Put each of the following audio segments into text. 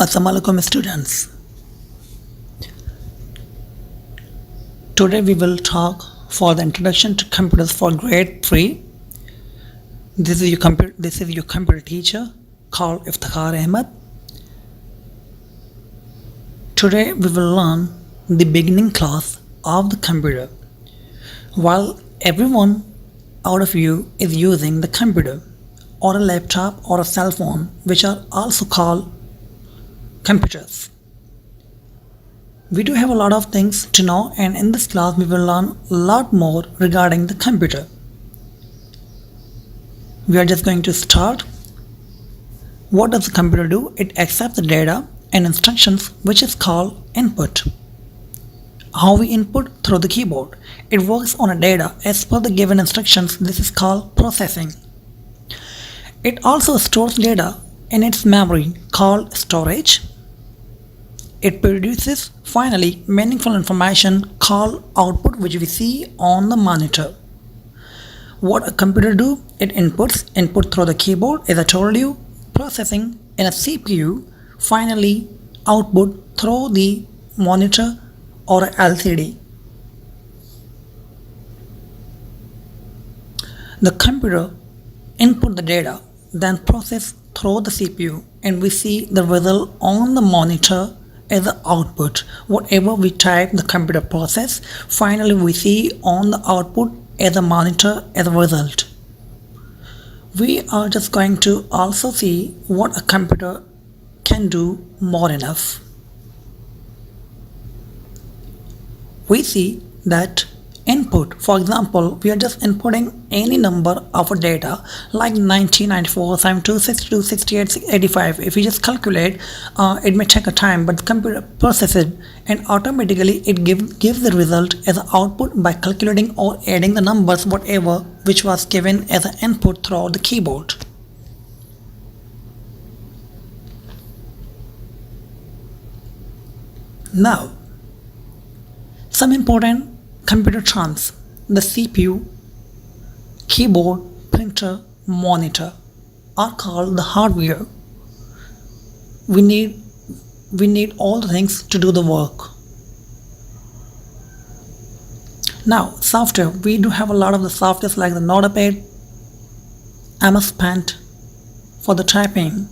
Assalamualaikum students. Today we will talk for the introduction to computers for grade 3. This is your computer teacher called Iftikhar Ahmed. Today we will learn the beginning class of the computer. While everyone out of you is using the computer or a laptop or a cell phone, which are also called computers. We do have a lot of things to know, and in this class we will learn a lot more regarding the computer. We are just going to start. What does the computer do? It accepts the data and instructions, which is called input. How we input? Through the keyboard. It works on a data as per the given instructions. This is called processing. It also stores data in its memory called storage. It produces finally meaningful information called output, which we see on the monitor. What a computer do? It inputs input through the keyboard, as I told you, processing in a CPU, finally output through the monitor or a LCD. The computer input the data, then process through the CPU, and we see the result on the monitor as the output. Whatever we type, the computer process, finally we see on the output as a monitor as a result. We are just going to also see what a computer can do more enough. We see that input, for example, we are just inputting any number of data like 90, 94, 72, 62, 68, 85. If we just calculate, it may take a time, but the computer processes it and automatically it gives the result as an output by calculating or adding the numbers, whatever which was given as an input through the keyboard. Now, some important computer terms: the CPU, keyboard, printer, monitor are called the hardware. We need all the things to do the work. Now, software. We do have a lot of the softwares like the Notepad, MS Paint for the typing,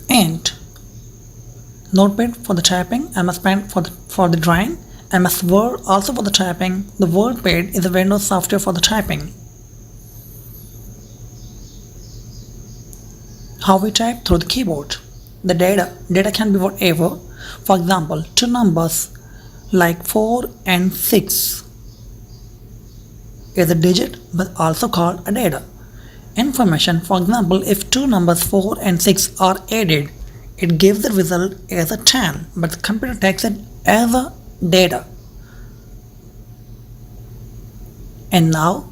and Notepad for the typing, MS Paint for the drawing, MS Word also for the typing. The WordPad is a Windows software for the typing. How we type? Through the keyboard. The data can be whatever. For example, two numbers like 4 and 6 is a digit but also called a data. Information, for example, if two numbers 4 and 6 are added, it gives the result as a 10, but the computer takes it as a data. And now,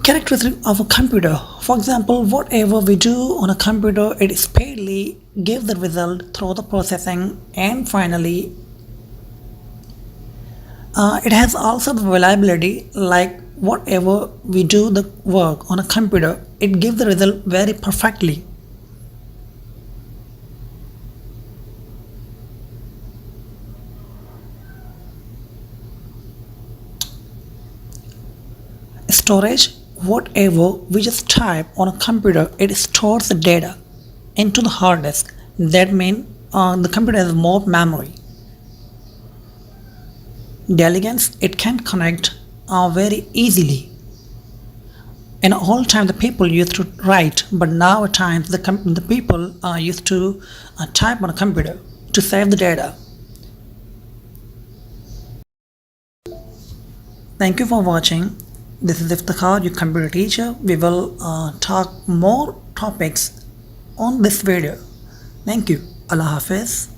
characteristic of a computer. For example, whatever we do on a computer, it speedily gives the result through the processing, and finally it has also the reliability, like whatever we do the work on a computer, it gives the result very perfectly. Storage, whatever we just type on a computer, it stores the data into the hard disk. That means the computer has more memory. The elegance, it can connect very easily. In old time, the people used to write, but now at times the people used to type on a computer to save the data. Thank you for watching. This is Iftikhar, your computer teacher. We will talk more topics on this video. Thank you. Allah Hafiz.